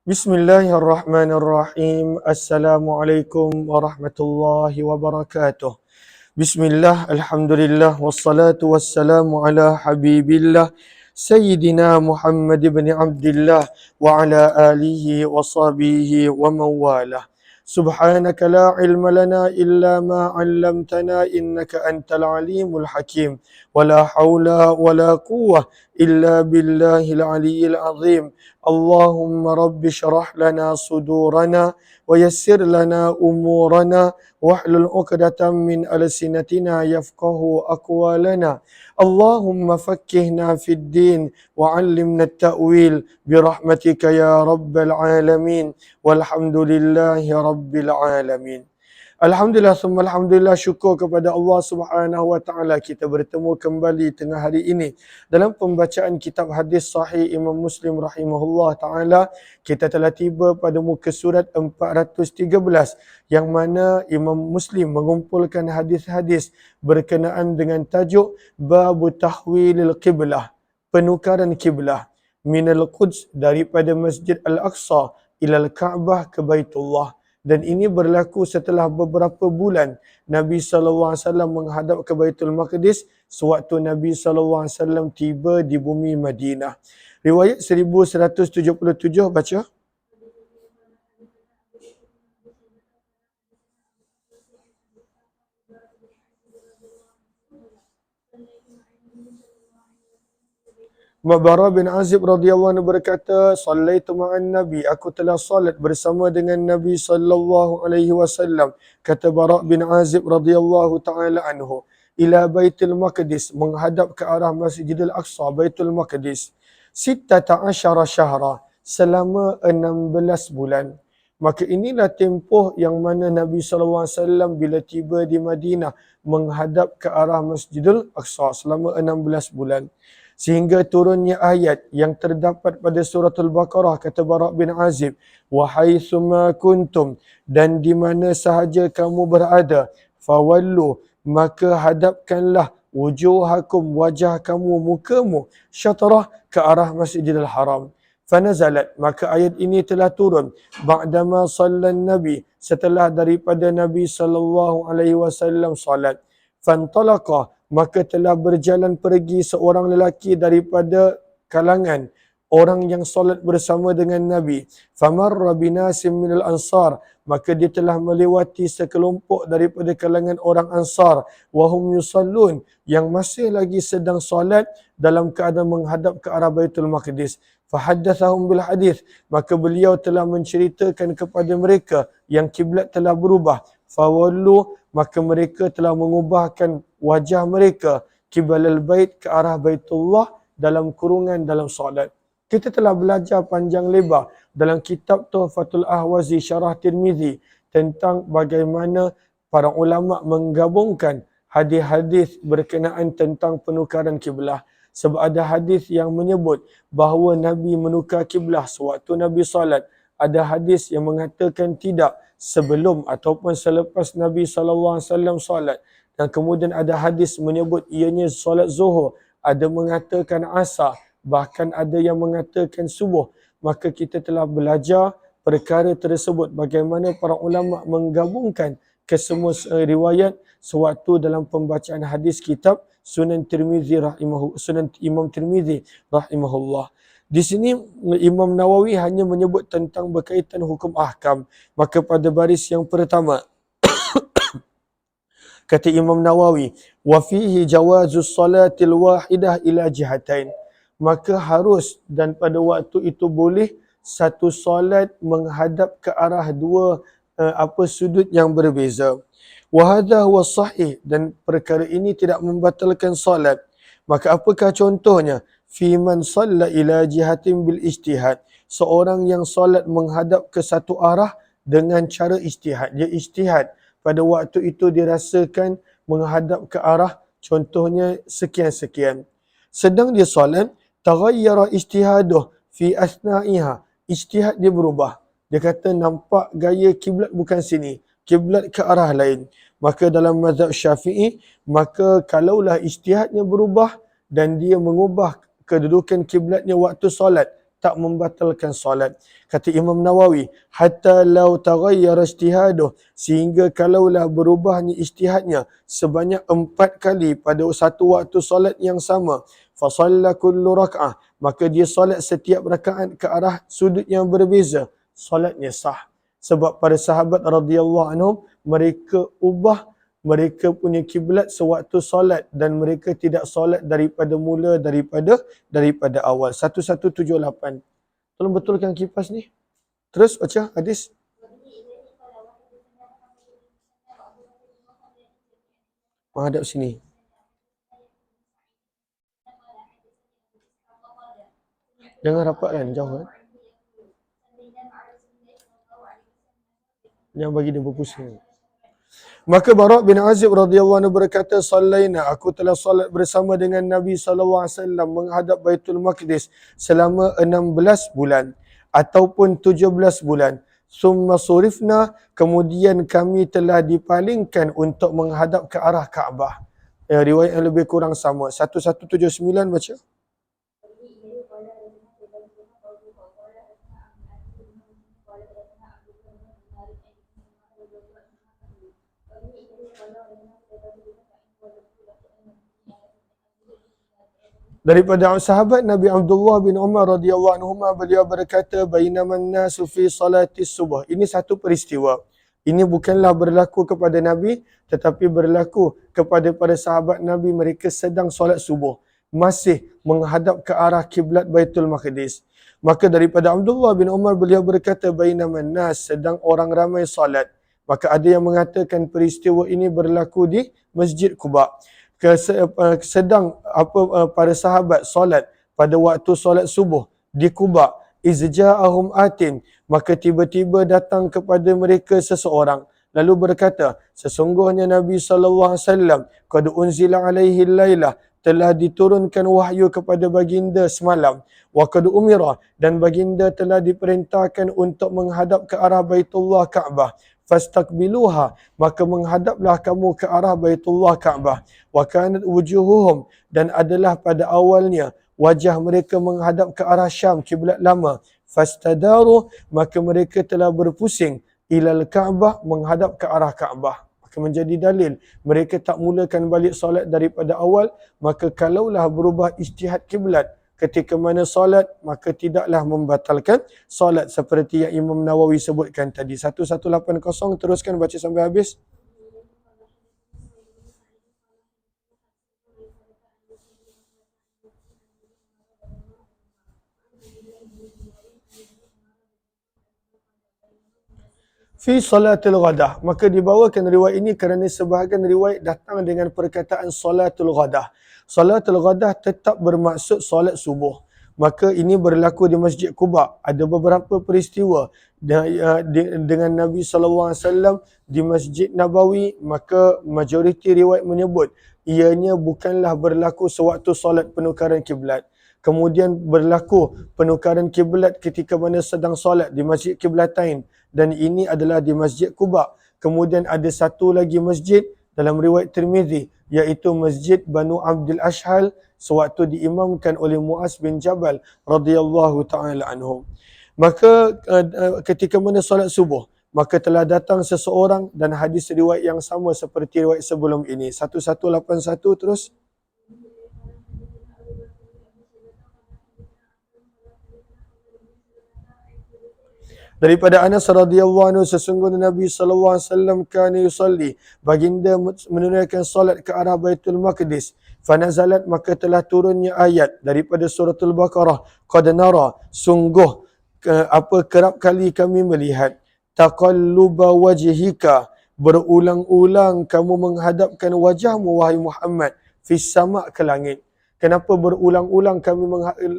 Bismillahirrahmanirrahim. Assalamualaikum warahmatullahi wabarakatuh. Bismillah, alhamdulillah, wassalatu wassalamu ala habibillah Sayyidina Muhammad ibn Abdullah wa ala alihi wa sahbihi wa mawalah. Subhanaka la ilma lana illa ma 'allamtana innaka antal alimul hakim. Wa la hawla wa la quwwah illa billahil aliyyil azim. Allahumma rabbi syrah lana sudurana wa yassir lana umurana wahlul 'uqdatam min alsinatina yafqahu aqwalana. Allahumma fakkihna fid din wa 'allimna at-ta'wil bi rahmatika ya rabbal alamin. Walhamdulillahi rabbil alamin. Alhamdulillah, summa alhamdulillah, syukur kepada Allah Subhanahu wa taala kita bertemu kembali tengah hari ini dalam pembacaan kitab hadis sahih Imam Muslim rahimahullah taala. Kita telah tiba pada muka surat 413 yang mana Imam Muslim mengumpulkan hadis-hadis berkenaan dengan tajuk Babu Tahwilil Qiblah, penukaran kiblah, minal Quds, daripada Masjid Al-Aqsa ilal Ka'bah ke Baitullah. Dan ini berlaku setelah beberapa bulan Nabi SAW menghadap ke Baitul Maqdis sewaktu Nabi SAW tiba di bumi Madinah. Riwayat 1177 baca. Bara bin Azib radhiyallahu anhu berkata, "Sallaitu ma'an Nabi, aku telah salat bersama dengan Nabi sallallahu alaihi wasallam." Kata Bara bin Azib radhiyallahu taala anhu, ila Baitul Maqdis, menghadap ke arah Masjidil Aqsa, Baitul Maqdis. 16 syahra, selama 16 bulan. Maka inilah tempoh yang mana Nabi sallallahu alaihi wasallam bila tiba di Madinah menghadap ke arah Masjidil Aqsa selama 16 bulan. Sehingga turunnya ayat yang terdapat pada suratul Baqarah, kata Bara bin Azib, wa haitsuma kuntum, dan di mana sahaja kamu berada, fawallu, maka hadapkanlah wujuhakum, wajah kamu, mukamu, syatrah, ke arah Masjidil Haram. Fanazalat, maka ayat ini telah turun ba'dama sallan Nabi, setelah daripada Nabi sallallahu alaihi wasallam salat. Fantalaqa, maka telah berjalan pergi seorang lelaki daripada kalangan orang yang solat bersama dengan Nabi. Famarra binasim minal ansar, maka dia telah melewati sekelompok daripada kalangan orang Ansar. Wahum yusallun, yang masih lagi sedang solat dalam keadaan menghadap ke arah Baitul Maqdis. Fahaddathahum bil hadis, maka beliau telah menceritakan kepada mereka yang kiblat telah berubah. Fawallu, maka mereka telah mengubahkan wajah mereka kibalal bait, ke arah Baitullah, dalam kurungan dalam solat. Kita telah belajar panjang lebar dalam kitab Tuhfatul Ahwazi Syarah Tirmizi tentang bagaimana para ulama menggabungkan hadis-hadis berkenaan tentang penukaran kiblah. Sebab ada hadis yang menyebut bahawa Nabi menukar kiblah sewaktu Nabi solat. Ada hadis yang mengatakan tidak, sebelum ataupun selepas Nabi SAW solat. Dan kemudian ada hadis menyebut ianya solat zuhur, ada mengatakan asar, bahkan ada yang mengatakan subuh. Maka kita telah belajar perkara tersebut, bagaimana para ulama menggabungkan kesemua riwayat sewaktu dalam pembacaan hadis kitab Sunan Imam Tirmizi rahimahullah. Di sini Imam Nawawi hanya menyebut tentang berkaitan hukum ahkam. Maka pada baris yang pertama, kata Imam Nawawi, wa fihi jawazus salatil wahidah ila jihatain. Maka harus dan pada waktu itu boleh satu solat menghadap ke arah dua sudut yang berbeza. Wa hadha huwa sahih, dan perkara ini tidak membatalkan solat. Maka apakah contohnya? Fi man shalla ila jihatin bil ijtihad, seorang yang solat menghadap ke satu arah dengan cara ijtihad. Dia ijtihad, pada waktu itu dirasakan menghadap ke arah contohnya sekian-sekian. Sedang dia solat, taghayyara ijtihaduh fi asna'iha, ijtihad dia berubah. Dia kata nampak gaya kiblat bukan sini, kiblat ke arah lain. Maka dalam mazhab Syafi'i, maka kalaulah ijtihadnya berubah dan dia mengubah kedudukan kiblatnya waktu solat, tak membatalkan solat. Kata Imam Nawawi, hatta law taghayyara ijtihaduh, sehingga kalaulah berubahnya ijtihadnya sebanyak 4 kali pada satu waktu solat yang sama, fa shalla kullu rak'ah, maka dia solat setiap rakaat ke arah sudut yang berbeza, solatnya sah. Sebab para sahabat radhiyallahu anhum, mereka ubah mereka punya kiblat sewaktu solat dan mereka tidak solat daripada mula daripada awal. 1178. Tolong betulkan kipas ni. Terus baca hadis. Menghadap sini. Jangan rapat kan, jauh kan. Jangan bagi dia berpusing. Maka Bara' bin Azib radhiyallahu anhu berkata, "Sallaina, aku telah solat bersama dengan Nabi sallallahu alaihi wasallam menghadap Baitul Maqdis selama 16 bulan ataupun 17 bulan. Summa surifna, kemudian kami telah dipalingkan untuk menghadap ke arah Kaabah." Riwayat yang lebih kurang sama. 1179 baca. Daripada sahabat Nabi Abdullah bin Umar radhiyallahu anhuma, beliau berkata, bainaman nasu fi salatis subuh. Ini satu peristiwa. Ini bukanlah berlaku kepada Nabi, tetapi berlaku kepada para sahabat Nabi. Mereka sedang solat subuh, masih menghadap ke arah kiblat Baitul Maqdis. Maka daripada Abdullah bin Umar, beliau berkata, bainaman nas, sedang orang ramai solat. Maka ada yang mengatakan peristiwa ini berlaku di Masjid Quba. Sedang para sahabat solat pada waktu solat subuh di Quba, izja'ahum atin, maka tiba-tiba datang kepada mereka seseorang lalu berkata, sesungguhnya Nabi sallallahu alaihi wasallam qad unzila alaihi lailah, telah diturunkan wahyu kepada baginda semalam, wa qad umira, dan baginda telah diperintahkan untuk menghadap ke arah Baitullah Kaabah, fastaqbiluha, maka menghadaplah kamu ke arah Baitullah Kaabah, wa kanat wujuhuhum, dan adalah pada awalnya wajah mereka menghadap ke arah Syam, kiblat lama, fastadaru, maka mereka telah berpusing ilal Kaabah, menghadap ke arah Kaabah. Maka menjadi dalil mereka tak mulakan balik solat daripada awal. Maka kalaulah berubah ijtihad kiblat ketika mana solat, maka tidaklah membatalkan solat seperti yang Imam Nawawi sebutkan tadi. 1180, teruskan baca sampai habis. Fi salatul ghadah, maka dibawakan riwayat ini kerana sebahagian riwayat datang dengan perkataan salatul ghadah. Salatul ghadah tetap bermaksud solat subuh. Maka ini berlaku di Masjid Quba. Ada beberapa peristiwa dengan Nabi SAW di Masjid Nabawi, maka majoriti riwayat menyebut ianya bukanlah berlaku sewaktu solat penukaran kiblat. Kemudian berlaku penukaran kiblat ketika mana sedang solat di Masjid Qiblatain, dan ini adalah di Masjid Quba. Kemudian ada satu lagi masjid dalam riwayat Tirmizi, iaitu Masjid Banu Abdul Ashhal, sewaktu diimamkan oleh Muaz bin Jabal radhiyallahu taala anhu. Maka ketika mana solat subuh, maka telah datang seseorang, dan hadis riwayat yang sama seperti riwayat sebelum ini. 1181 terus. Daripada Anas radhiyallahu anhu, sesungguhnya Nabi sallallahu alaihi wasallam kana yusalli, baginda menunaikan solat ke arah Baitul Maqdis. Fanazalat, maka telah turunnya ayat daripada suratul Baqarah, qad nara, sungguh kerap kali kami melihat, taqalluba wajhika, berulang-ulang kamu menghadapkan wajahmu wahai Muhammad, fis sama', ke langit. Kenapa berulang-ulang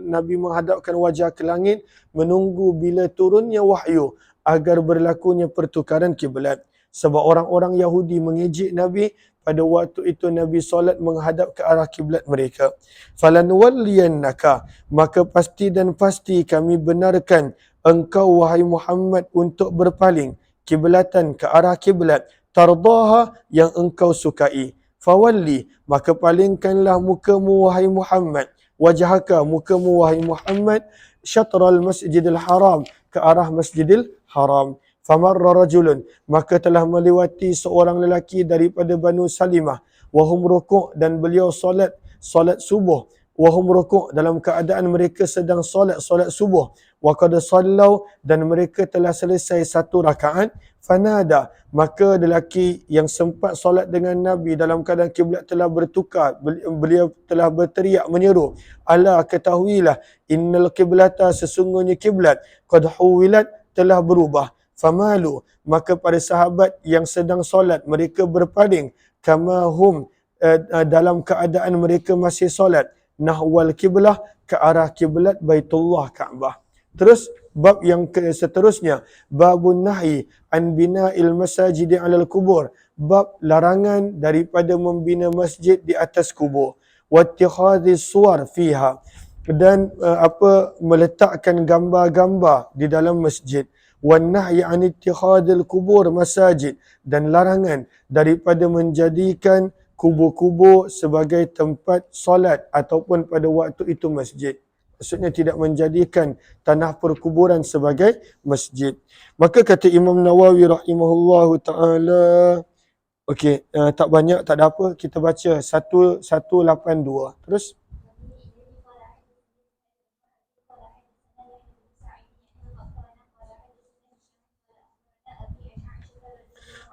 Nabi menghadapkan wajah ke langit? Menunggu bila turunnya wahyu agar berlakunya pertukaran kiblat. Sebab orang-orang Yahudi mengejek Nabi pada waktu itu Nabi solat menghadap ke arah kiblat mereka. Falanwalliyannaka, maka pasti dan pasti kami benarkan engkau wahai Muhammad untuk berpaling kiblatan ke arah kiblat tardaha, yang engkau sukai. Fawalli, maka palingkanlah mukamu wahai Muhammad, wajhaka, mukamu wahai Muhammad, syatral masjidil haram, ke arah masjidil haram. Famarra rajulun, maka telah melewati seorang lelaki daripada Banu Salimah, wahum rukuk, dan beliau solat subuh, wahum rukuk, dalam keadaan mereka sedang solat subuh, wa qad sallau, dan mereka telah selesai satu rakaat, fanada, maka lelaki yang sempat solat dengan Nabi dalam keadaan kiblat telah bertukar, beliau telah berteriak menyeru, ala ketahuilah, innal kiblata, sesungguhnya kiblat, qad huwilat, telah berubah. Famalu, maka para sahabat yang sedang solat mereka berpaling, kama hum, dalam keadaan mereka masih solat, nahwal kiblah, ke arah kiblat Baitullah Kaabah. Terus bab yang seterusnya, babun nahi an bina'il masajidi 'alal kubur, bab larangan daripada membina masjid di atas kubur, wattikhadhis suwar fiha, dan meletakkan gambar-gambar di dalam masjid, wan nahyi an ittikhadil kubur masajid, dan larangan daripada menjadikan kubur-kubur sebagai tempat solat ataupun pada waktu itu masjid. Maksudnya tidak menjadikan tanah perkuburan sebagai masjid. Maka kata Imam Nawawi rahimahullahu ta'ala, okey, tak banyak, tak ada apa, kita baca 182. Terus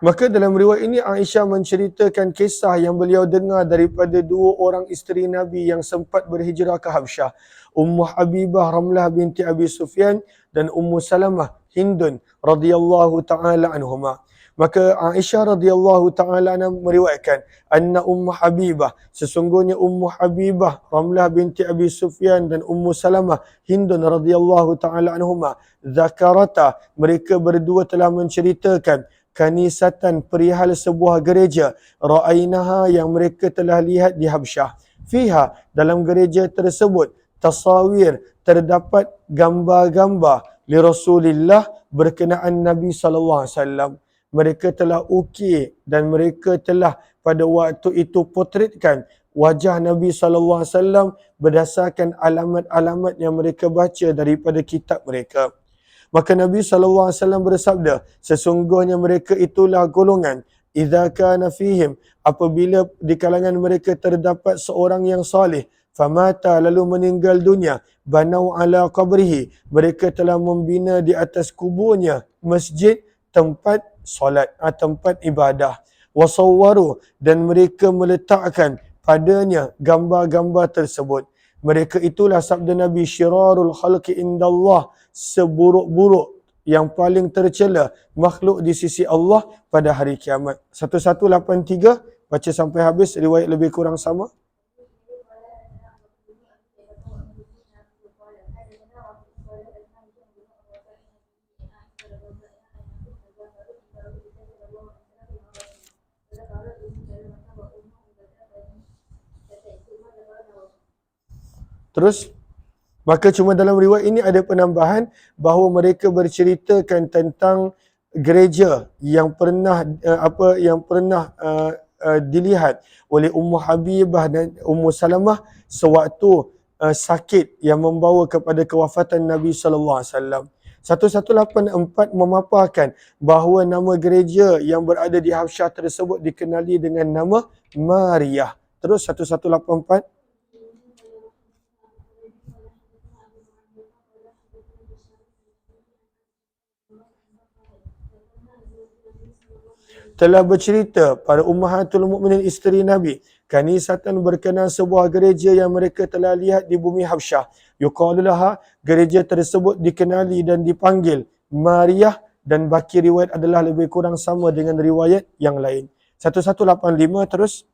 maka dalam riwayat ini Aisyah menceritakan kisah yang beliau dengar daripada dua orang isteri Nabi yang sempat berhijrah ke Habsyah, Ummu Habibah Ramlah binti Abi Sufyan dan Ummu Salamah Hindun radhiyallahu taala anhuma. Maka Aisyah radhiyallahu taala anha meriwayatkan, anna Ummu Habibah, sesungguhnya Ummu Habibah Ramlah binti Abi Sufyan dan Ummu Salamah Hindun radhiyallahu taala anhuma, zakarata, mereka berdua telah menceritakan, kanisatan, perihal sebuah gereja, ra'ainaha, yang mereka telah lihat di Habsyah, fiha, dalam gereja tersebut, tasawir, terdapat gambar-gambar, li Rasulillah, berkenaan Nabi SAW. Mereka telah ukir dan mereka telah pada waktu itu potretkan wajah Nabi SAW berdasarkan alamat-alamat yang mereka baca daripada kitab mereka. Maka Nabi SAW bersabda, sesungguhnya mereka itulah golongan, idza kana fihim, apabila di kalangan mereka terdapat seorang yang salih, famata, lalu meninggal dunia, banau ala qabrihi, mereka telah membina di atas kuburnya masjid, tempat solat, tempat ibadah, wasawwaru, dan mereka meletakkan padanya gambar-gambar tersebut. Mereka itulah sabda Nabi, syirarul khalqi indallah, seburuk-buruk yang paling tercela makhluk di sisi Allah pada hari kiamat. 1183, baca sampai habis, riwayat lebih kurang sama. Terus, maka cuma dalam riwayat ini ada penambahan bahawa mereka berceritakan tentang gereja yang pernah dilihat oleh Ummu Habibah dan Ummu Salamah sewaktu sakit yang membawa kepada kewafatan Nabi sallallahu alaihi wasallam. 1184 memaparkan bahawa nama gereja yang berada di Habsyah tersebut dikenali dengan nama Mariyah. Terus 1184. Telah bercerita para ummahatul mukminin isteri Nabi, kanisatan berkenaan sebuah gereja yang mereka telah lihat di bumi Habsyah. Yuqalu laha, gereja tersebut dikenali dan dipanggil Mariyah, dan baki riwayat adalah lebih kurang sama dengan riwayat yang lain. 1185 terus.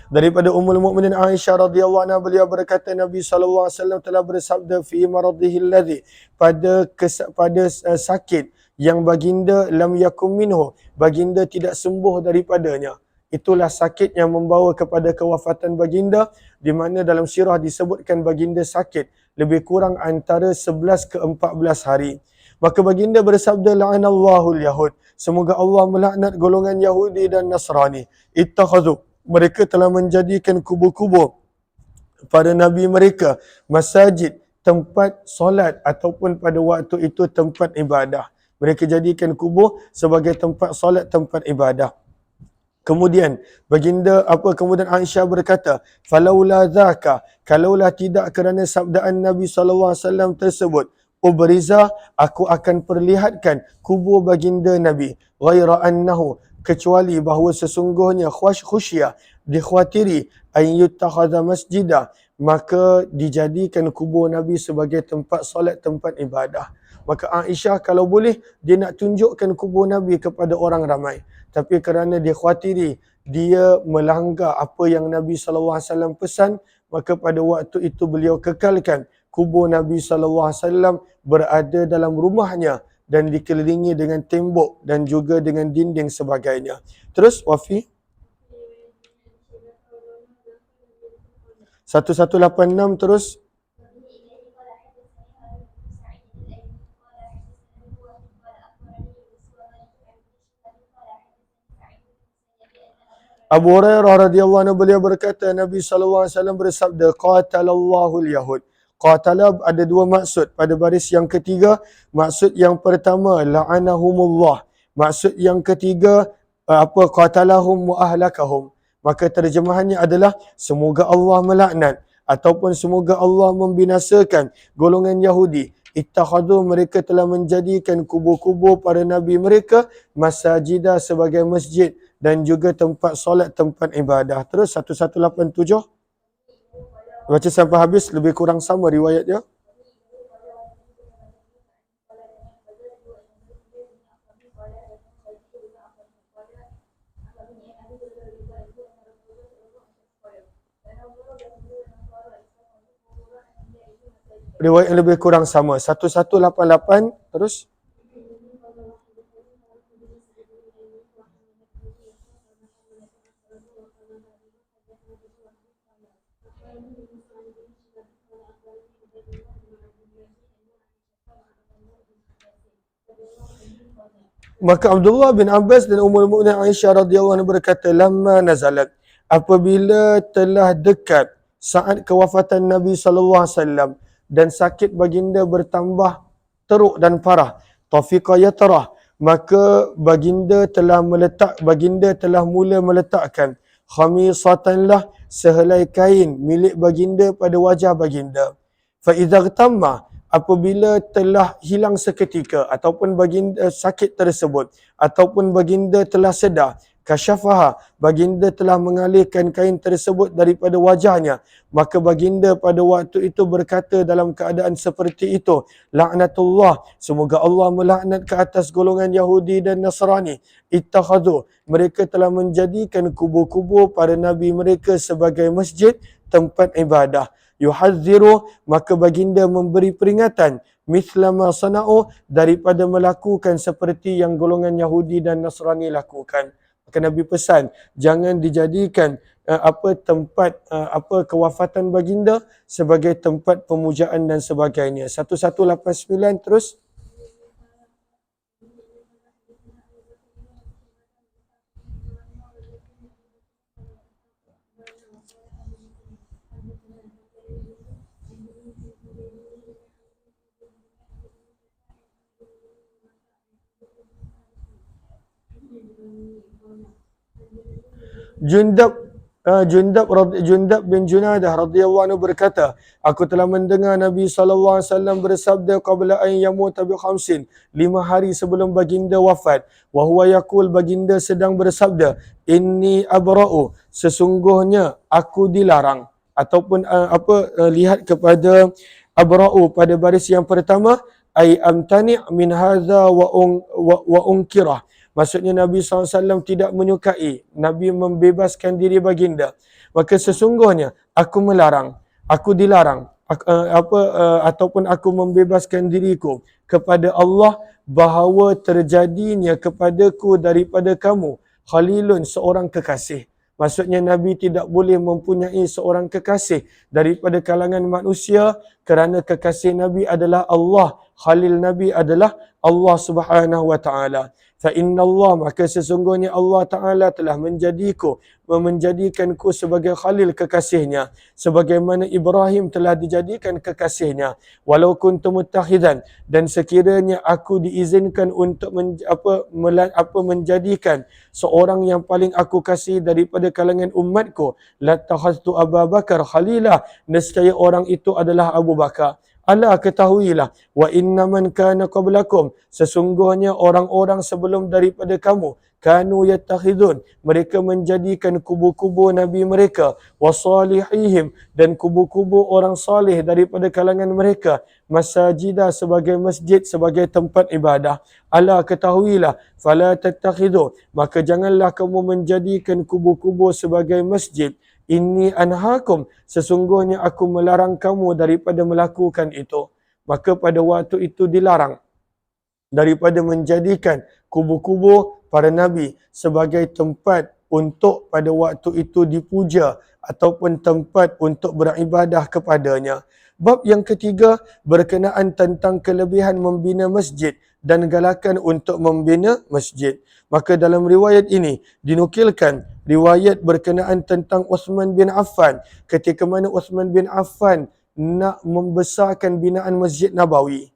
Daripada Ummul Mukminin Aisyah radhiyallahu anha, beliau berkata Nabi sallallahu alaihi wasallam telah bersabda fi maradhihi alladhi, pada sakit yang baginda lam yakum minhu, baginda tidak sembuh daripadanya. Itulah sakit yang membawa kepada kewafatan baginda, di mana dalam sirah disebutkan baginda sakit lebih kurang antara 11 ke 14 hari. Maka baginda bersabda, la'anallahu al-yahud. Semoga Allah melaknat golongan Yahudi dan Nasrani. Ittakhadhu. Mereka telah menjadikan kubur-kubur pada Nabi mereka masajid, tempat solat, ataupun pada waktu itu tempat ibadah. Mereka jadikan kubur sebagai tempat solat, tempat ibadah. Kemudian kemudian Aisyah berkata, falaula dzaka, kalaulah tidak kerana sabdaan Nabi SAW tersebut, ubriza, aku akan perlihatkan kubur baginda Nabi, ghaira annahu, kecuali bahawa sesungguhnya khusyah, dikhawatiri, an yuttakhadha masjidah, maka dijadikan kubur Nabi sebagai tempat solat, tempat ibadah. Maka Aisyah kalau boleh dia nak tunjukkan kubur Nabi kepada orang ramai. Tapi kerana dia khawatiri dia melanggar apa yang Nabi SAW pesan, maka pada waktu itu beliau kekalkan kubur Nabi SAW berada dalam rumahnya dan dikelilingi dengan tembok dan juga dengan dinding sebagainya. Terus Wafi 1186 terus. Abu Hurairah radhiyallahu anhu beliau berkata, Nabi SAW bersabda, qatalallahu al-yahud. Qatala ada dua maksud pada baris yang ketiga. Maksud yang pertama, la'anahumullah. Maksud yang ketiga, qatalahum wa ahlakahum. Maka terjemahannya adalah semoga Allah melaknat ataupun semoga Allah membinasakan golongan Yahudi. Ittakhadhu, mereka telah menjadikan kubur-kubur para nabi mereka masajidah sebagai masjid dan juga tempat solat, tempat ibadah. Terus 1187 baca sampai habis, lebih kurang sama riwayat dia. Riwayat yang lebih kurang sama. 1188 terus. Maka Abdullah bin Abbas dan Ummul Mukminin Aisyah radhiyallahu anha berkata, lamma nazalat, apabila telah dekat saat kewafatan Nabi sallallahu alaihi wasallam dan sakit baginda bertambah teruk dan parah, tafiqa yatrah, maka baginda telah mula meletakkan khamisatan lah, sehelai kain milik baginda pada wajah baginda. Fa idza tamma, apabila telah hilang seketika ataupun baginda sakit tersebut ataupun baginda telah sedar, kasyafaha, baginda telah mengalihkan kain tersebut daripada wajahnya, maka baginda pada waktu itu berkata dalam keadaan seperti itu, laknatullah, semoga Allah melaknat ke atas golongan Yahudi dan Nasrani. Ittakhadhu, mereka telah menjadikan kubur-kubur para nabi mereka sebagai masjid, tempat ibadah. Yuhadziru, maka baginda memberi peringatan, mithlama sana'u, daripada melakukan seperti yang golongan Yahudi dan Nasrani lakukan. Maka Nabi pesan, jangan dijadikan tempat kewafatan baginda sebagai tempat pemujaan dan sebagainya. 1189 terus. Jundab bin Junadah radhiyallahu anhu berkata, aku telah mendengar Nabi SAW bersabda qabla an yamuta bi khamsin, 5 hari sebelum baginda wafat, wa huwa yaqul, baginda sedang bersabda, inni abra'u, sesungguhnya aku dilarang, ataupun lihat kepada abra'u pada baris yang pertama, ay amtani' min hadza wa unkirah. Maksudnya Nabi SAW tidak menyukai, Nabi membebaskan diri baginda. Maka sesungguhnya aku melarang, aku dilarang, ataupun aku membebaskan diriku kepada Allah bahawa terjadinya kepadaku daripada kamu khalilun, seorang kekasih. Maksudnya Nabi tidak boleh mempunyai seorang kekasih daripada kalangan manusia kerana kekasih Nabi adalah Allah. Khalil Nabi adalah Allah Subhanahu wa taala. Fa inna Allah, maka sesungguhnya Allah Taala telah menjadikanku sebagai khalil kekasihnya, sebagaimana Ibrahim telah dijadikan kekasihnya. Walau kuntu muttakhidan, dan sekiranya aku diizinkan untuk menjadikan seorang yang paling aku kasih daripada kalangan umatku, latakhaztu Abu Bakar khalila, nescaya orang itu adalah Abu Bakar. Ala ketahuilah, wa inna man kana qablakum, sesungguhnya orang-orang sebelum daripada kamu, kanu yattakhidun, mereka menjadikan kubu-kubu nabi mereka, wa salihihim, dan kubu-kubu orang salih daripada kalangan mereka, masajida, sebagai masjid, sebagai tempat ibadah. Ala ketahuilah, fala tattakhidu, maka janganlah kamu menjadikan kubu-kubu sebagai masjid. Inni anhaakum, sesungguhnya aku melarang kamu daripada melakukan itu. Maka pada waktu itu dilarang daripada menjadikan kubu-kubu para nabi sebagai tempat untuk pada waktu itu dipuja ataupun tempat untuk beribadah kepadanya. Bab yang ketiga berkenaan tentang kelebihan membina masjid dan galakan untuk membina masjid. Maka dalam riwayat ini dinukilkan riwayat berkenaan tentang Uthman bin Affan ketika mana Uthman bin Affan nak membesarkan binaan Masjid Nabawi.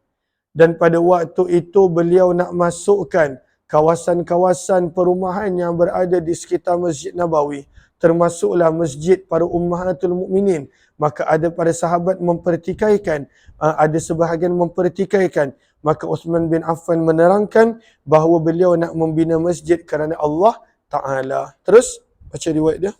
Dan pada waktu itu beliau nak masukkan kawasan-kawasan perumahan yang berada di sekitar Masjid Nabawi, termasuklah masjid para ummahatul mukminin. Maka ada para sahabat mempertikaikan, ada sebahagian mempertikaikan. Maka Uthman bin Affan menerangkan bahawa beliau nak membina masjid kerana Allah Ta'ala. Terus baca riwayat dia.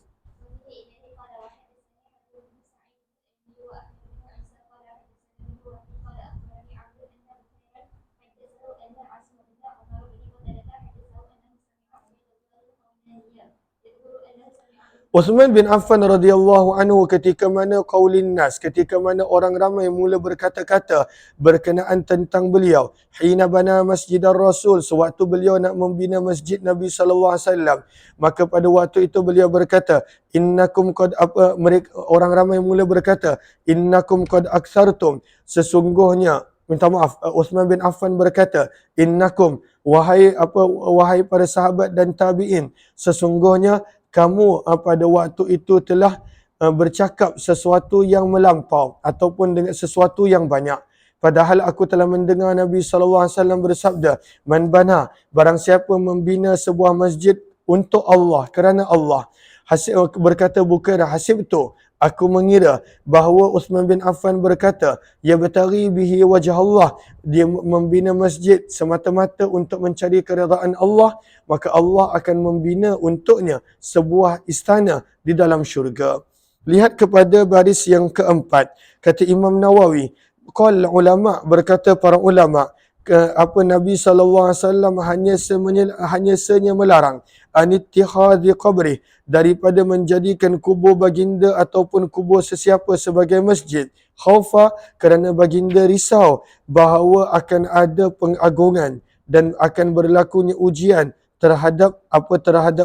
Uthman bin Affan radhiyallahu anhu ketika mana qaulin nas, ketika mana orang ramai mula berkata-kata berkenaan tentang beliau, hina bana masjidar rasul, sewaktu beliau nak membina masjid Nabi sallallahu alaihi wasallam, maka pada waktu itu beliau berkata, innakum qad, mereka orang ramai mula berkata, innakum qad aktsartum, sesungguhnya, minta maaf, Uthman bin Affan berkata, innakum, wahai para sahabat dan tabi'in, sesungguhnya kamu pada waktu itu telah bercakap sesuatu yang melampau ataupun dengan sesuatu yang banyak. Padahal aku telah mendengar Nabi SAW bersabda, man bana, barang siapa membina sebuah masjid untuk Allah, kerana Allah. Berkata Bukairah, hasibtu, aku mengira bahawa Uthman bin Affan berkata, ya bertari bihi wajah Allah, dia membina masjid semata-mata untuk mencari keredaan Allah, maka Allah akan membina untuknya sebuah istana di dalam syurga. Lihat kepada baris yang keempat, kata Imam Nawawi, qala ulama, berkata para ulama, Nabi SAW hanya senya melarang anittihadhi qabri, daripada menjadikan kubur baginda ataupun kubur sesiapa sebagai masjid, khaufa, kerana baginda risau bahawa akan ada pengagungan dan akan berlakunya ujian terhadap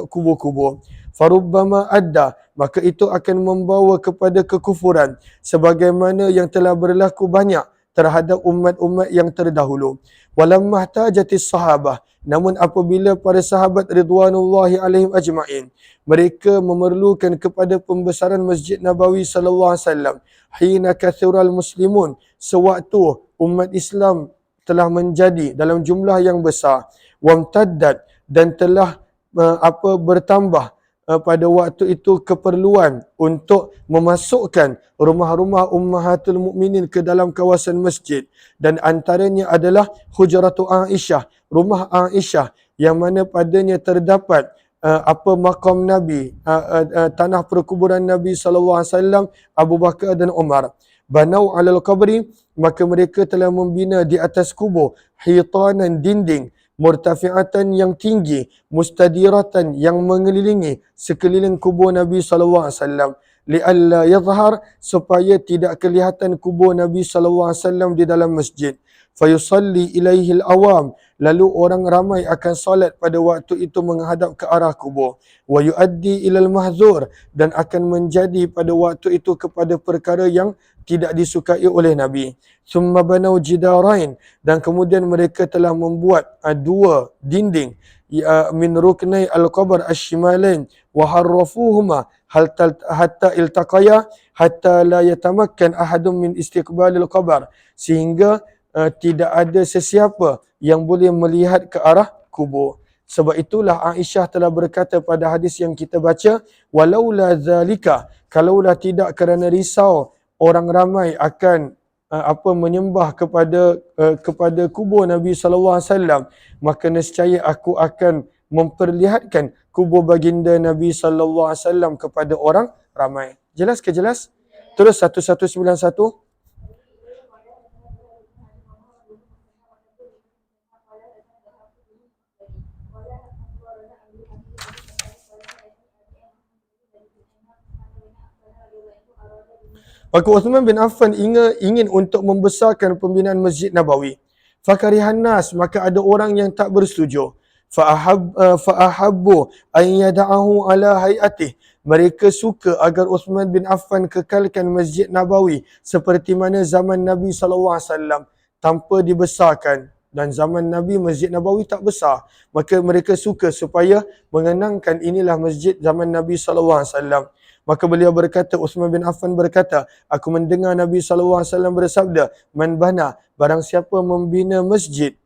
kubur-kubur. Farubbama adda, maka itu akan membawa kepada kekufuran sebagaimana yang telah berlaku banyak terhadap umat-umat yang terdahulu. Walamma htajatis sahabah, namun apabila para sahabat ridwanullahi alaihim ajma'in, mereka memerlukan kepada pembesaran Masjid Nabawi sallallahu alaihi wasallam, hina kathural muslimun, sewaktu umat Islam telah menjadi dalam jumlah yang besar, wamtaddat, dan telah bertambah pada waktu itu keperluan untuk memasukkan rumah-rumah ummahatul mukminin ke dalam kawasan masjid, dan antaranya adalah Hujratu Aisyah, rumah Aisyah, yang mana padanya terdapat makam Nabi, tanah perkuburan Nabi sallallahu alaihi wasallam, Abu Bakar dan Umar. Banau alal qabri, maka mereka telah membina di atas kubur hitanan, dinding, murtafi'atan, yang tinggi, mustadiratan, yang mengelilingi sekeliling kubur Nabi sallallahu alaihi wasallam, li'alla yadhhar, supaya tidak kelihatan kubur Nabi sallallahu alaihi wasallam di dalam masjid. fayusalli ilaihi al-awam, lalu orang ramai akan solat pada waktu itu menghadap ke arah kubur, wa yuaddi ilal mahzur, dan akan menjadi pada waktu itu kepada perkara yang tidak disukai oleh Nabi. Summa banau jidarain, dan kemudian mereka telah membuat dua dinding min ruknai al-qabr ash-shimalain wa harrafuhuma hatta iltaqaya hatta la yatamakkan ahadun min istiqbalil qabr, sehingga tidak ada sesiapa yang boleh melihat ke arah kubur. Sebab itulah Aisyah telah berkata pada hadis yang kita baca, walaula zalika, kalaulah tidak kerana risau orang ramai akan menyembah kepada kubur Nabi sallallahu alaihi wasallam, maka nescaya aku akan memperlihatkan kubur baginda Nabi sallallahu alaihi wasallam kepada orang ramai. Jelas ke jelas? Terus 1191. Maka Uthman bin Affan ingin untuk membesarkan pembinaan Masjid Nabawi. Fakarihan nas, maka ada orang yang tak bersetuju. Fa'ahabbu an yada'ahu ala hayatih. Mereka suka agar Uthman bin Affan kekalkan Masjid Nabawi seperti mana zaman Nabi SAW tanpa dibesarkan. Dan zaman Nabi Masjid Nabawi tak besar. Maka mereka suka supaya mengenangkan inilah masjid zaman Nabi SAW. Maka beliau berkata, Uthman bin Affan berkata, aku mendengar Nabi SAW bersabda, man bana, barang siapa membina masjid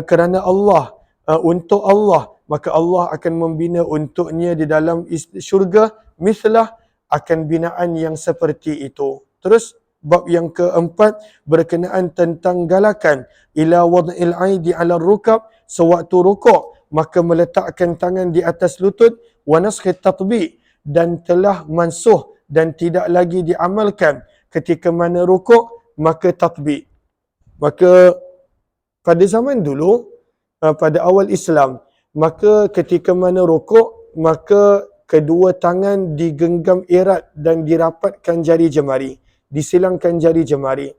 kerana Allah, untuk Allah, maka Allah akan membina untuknya di dalam syurga mislah akan binaan yang seperti itu. Terus bab yang keempat berkenaan tentang galakan ila wad'il aidi ala rukab, sewaktu rukuk maka meletakkan tangan di atas lutut, wa naskhi tatbiq, dan telah mansuh dan tidak lagi diamalkan ketika mana rukuk maka tatbiq. Maka pada zaman dulu, pada awal Islam, maka ketika mana rukuk maka kedua tangan digenggam erat dan dirapatkan jari jemari, disilangkan jari jemari,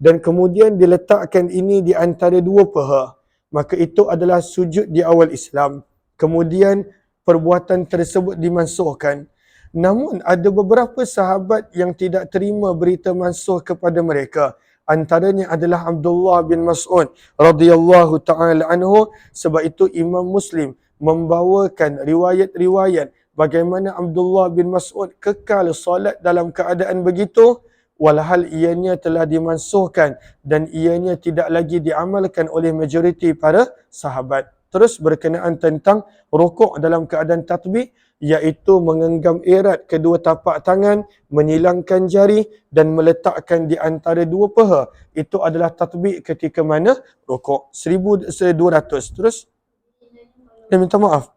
dan kemudian diletakkan ini di antara dua paha. Maka itu adalah sujud di awal Islam. Kemudian perbuatan tersebut dimansuhkan. Namun ada beberapa sahabat yang tidak terima berita mansuh kepada mereka. Antaranya adalah Abdullah bin Mas'ud radhiyallahu taala anhu. Sebab itu Imam Muslim membawakan riwayat-riwayat bagaimana Abdullah bin Mas'ud kekal solat dalam keadaan begitu walhal ianya telah dimansuhkan dan ianya tidak lagi diamalkan oleh majoriti para sahabat. Terus berkenaan tentang rukuk dalam keadaan tatbiq, iaitu menggenggam erat kedua tapak tangan, menyilangkan jari dan meletakkan di antara dua paha. Itu adalah tatbiq ketika mana rukuk. 1200. Terus minta maaf,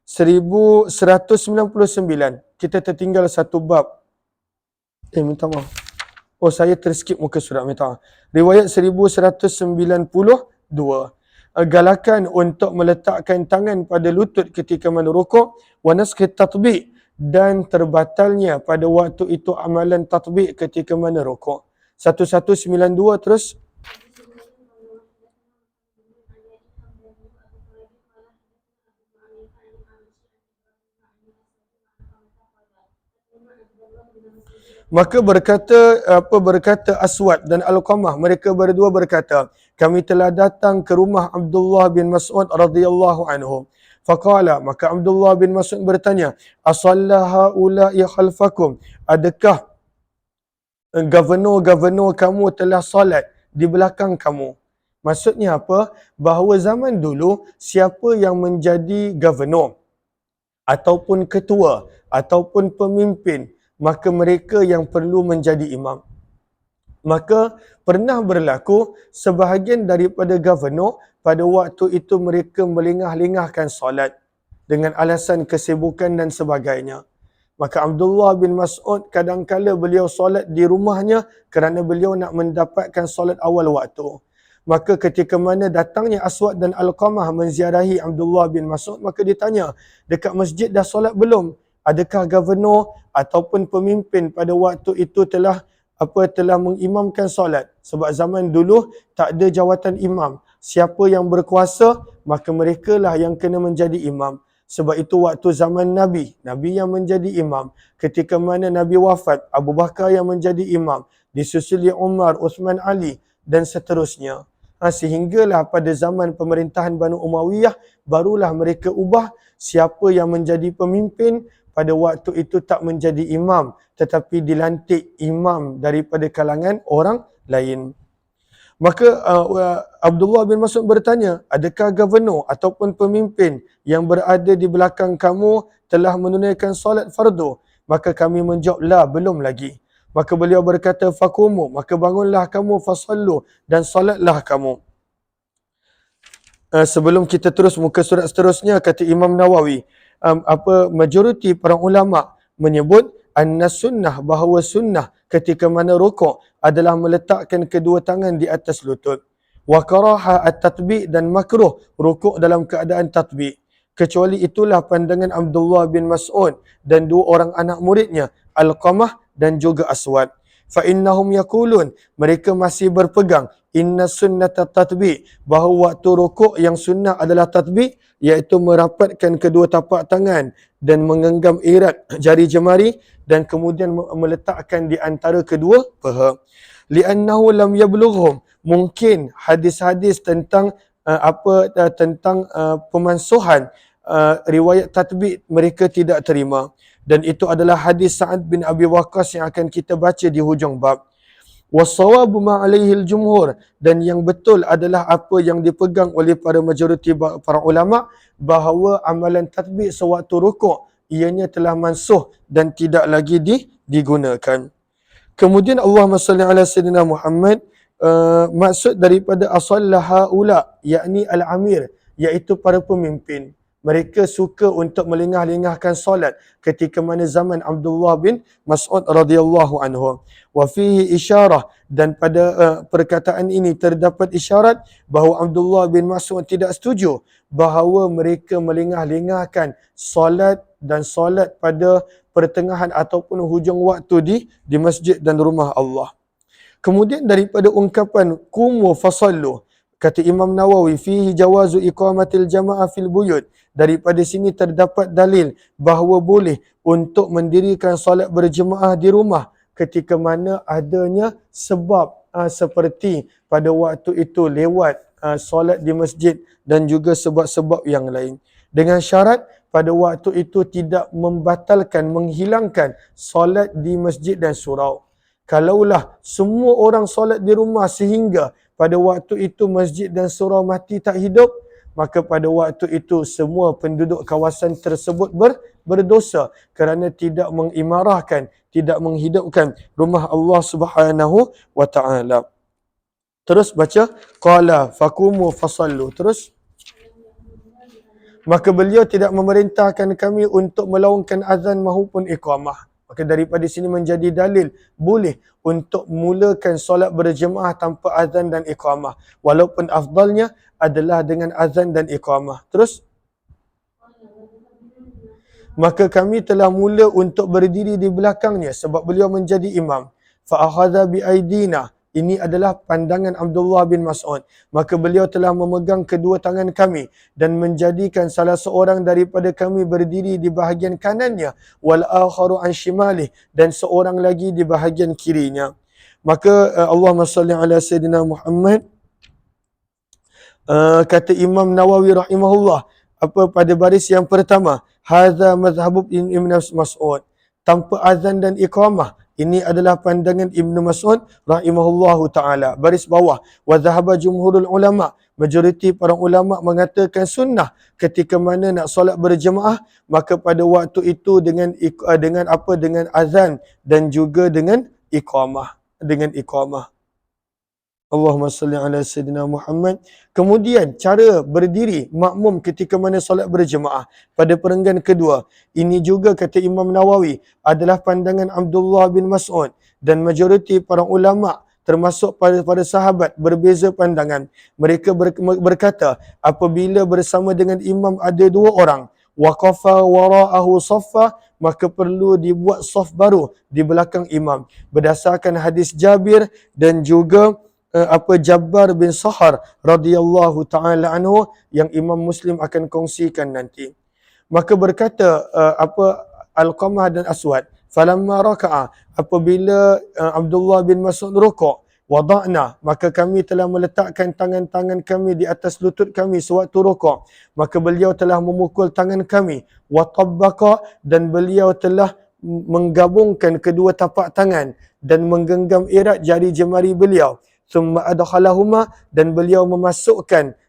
1199. Kita tertinggal satu bab. Minta maaf. Oh, saya terskip muka surat, minta maaf. Riwayat 1192. Galakan untuk meletakkan tangan pada lutut ketika mana rukuk, wa naskhi tatbiq, dan terbatalnya pada waktu itu amalan tatbiq ketika mana rukuk. 1192. Terus maka berkata Aswad dan Al-Qamah, mereka berdua berkata, kami telah datang ke rumah Abdullah bin Mas'ud radhiyallahu anhu. Faqala, maka Abdullah bin Mas'ud bertanya, asalla haula'i khalfakum, adakah gubernur-gubernur kamu telah solat di belakang kamu? Maksudnya apa? Bahawa zaman dulu siapa yang menjadi gubernur ataupun ketua ataupun pemimpin, maka mereka yang perlu menjadi imam. Maka pernah berlaku sebahagian daripada gubernur pada waktu itu mereka melengah-lengahkan solat dengan alasan kesibukan dan sebagainya. Maka Abdullah bin Mas'ud kadang-kala beliau solat di rumahnya kerana beliau nak mendapatkan solat awal waktu. Maka ketika mana datangnya Aswad dan Al-Qamah menziarahi Abdullah bin Mas'ud, maka ditanya, dekat masjid dah solat belum? Adakah gubernur ataupun pemimpin pada waktu itu telah telah mengimamkan solat. Sebab zaman dulu tak ada jawatan imam. Siapa yang berkuasa, maka mereka lah yang kena menjadi imam. Sebab itu waktu zaman Nabi yang menjadi imam. Ketika mana Nabi wafat, Abu Bakar yang menjadi imam. Disusuli Umar, Uthman, Ali dan seterusnya. Sehinggalah pada zaman pemerintahan Banu Umayyah, barulah mereka ubah siapa yang menjadi pemimpin pada waktu itu tak menjadi imam, tetapi dilantik imam daripada kalangan orang lain. Maka Abdullah bin Mas'ud bertanya, adakah gubernur ataupun pemimpin yang berada di belakang kamu telah menunaikan solat fardu? Maka kami menjawab, la, belum lagi. Maka beliau berkata, fakumu, maka bangunlah kamu, fasallu, dan solatlah kamu. Sebelum kita terus muka surat seterusnya, kata Imam Nawawi, majoriti para ulama menyebut anna sunnah, bahawa sunnah ketika mana rukuk adalah meletakkan kedua tangan di atas lutut. Wa karaha at-tatbi', dan makruh rukuk dalam keadaan tatbi'. Kecuali itulah pandangan Abdullah bin Mas'ud dan dua orang anak muridnya, Alqamah dan juga Aswad. Fa innahum yaqulun, mereka masih berpegang, inna sunnata tatbi', bahawa waktu rukuk yang sunnah adalah tatbi', iaitu merapatkan kedua tapak tangan dan menggenggam erat jari jemari dan kemudian meletakkan di antara kedua paha. Li'annahu lam yablughum, mungkin hadis-hadis tentang pemansuhan riwayat tatbi' mereka tidak terima. Dan itu adalah hadis Sa'ad bin Abi Waqqas yang akan kita baca di hujung bab. Wassawabu ma'alaihil jumhur, dan yang betul adalah apa yang dipegang oleh para majoriti para ulama, bahawa amalan tatbi' sewaktu rukuk ianya telah mansuh dan tidak lagi digunakan. Kemudian Allahumma salli ala Sayyidina Muhammad, maksud daripada asallaha ula, yakni al-amir, iaitu para pemimpin. Mereka suka untuk melengah-lengahkan solat ketika mana zaman Abdullah bin Mas'ud radhiyallahu anhu. Wa fihi isyarah, dan pada perkataan ini terdapat isyarat bahawa Abdullah bin Mas'ud tidak setuju bahawa mereka melengah-lengahkan solat dan solat pada pertengahan ataupun hujung waktu di masjid dan rumah Allah. Kemudian daripada ungkapan qumu fasallu, kata Imam Nawawi, fihi jawazu iqamatil jama'ah fil buyut. Daripada sini terdapat dalil bahawa boleh untuk mendirikan solat berjemaah di rumah ketika mana adanya sebab seperti pada waktu itu lewat solat di masjid dan juga sebab-sebab yang lain. Dengan syarat pada waktu itu tidak membatalkan, menghilangkan solat di masjid dan surau. Kalaulah semua orang solat di rumah sehingga pada waktu itu masjid dan surau mati tak hidup, maka pada waktu itu semua penduduk kawasan tersebut berdosa kerana tidak mengimarahkan, tidak menghidupkan rumah Allah Subhanahu wa taala. Terus baca, qala faqumu fasallu. Terus, maka beliau tidak memerintahkan kami untuk melaungkan azan maupun iqamah. Maka daripada sini menjadi dalil boleh untuk mulakan solat berjemaah tanpa azan dan iqamah. Walaupun afdalnya adalah dengan azan dan iqamah. Terus, maka kami telah mula untuk berdiri di belakangnya sebab beliau menjadi imam. Fa akhadha bi aidina, ini adalah pandangan Abdullah bin Mas'ud. Maka beliau telah memegang kedua tangan kami dan menjadikan salah seorang daripada kami berdiri di bahagian kanannya, wal akharu an shimalih, dan seorang lagi di bahagian kirinya. Maka Allahumma salli ala Sayyidina Muhammad, kata Imam Nawawi rahimahullah, pada baris yang pertama, hadza mazhabub Ibn Mas'ud, tanpa azan dan iqamah. Ini adalah pandangan Ibn Mas'ud rahimahullahu ta'ala. Baris bawah, wa dhahaba jumhurul ulama, majoriti para ulama mengatakan sunnah ketika mana nak solat berjemaah, maka pada waktu itu dengan azan dan juga dengan iqamah. Allahumma salli ala Sayyidina Muhammad. Kemudian cara berdiri makmum ketika mana solat berjemaah pada perenggan kedua. Ini juga kata Imam Nawawi adalah pandangan Abdullah bin Mas'ud dan majoriti para ulama termasuk para sahabat berbeza pandangan. Mereka berkata apabila bersama dengan imam ada dua orang, waqafa wara'ahu saffa, maka perlu dibuat saf baru di belakang imam. Berdasarkan hadis Jabir dan juga Jabbar bin Sahar radhiyallahu taala anhu yang Imam Muslim akan kongsikan nanti. Maka berkata Alqamah dan Aswad, falamma raka'a, apabila Abdullah bin Mas'ud rukuk, wada'na, maka kami telah meletakkan tangan-tangan kami di atas lutut kami sewaktu rukuk, maka beliau telah memukul tangan kami, wa tabbaqa, dan beliau telah menggabungkan kedua tapak tangan dan menggenggam erat jari jemari beliau, thumma adkhalahuma, dan beliau memasukkan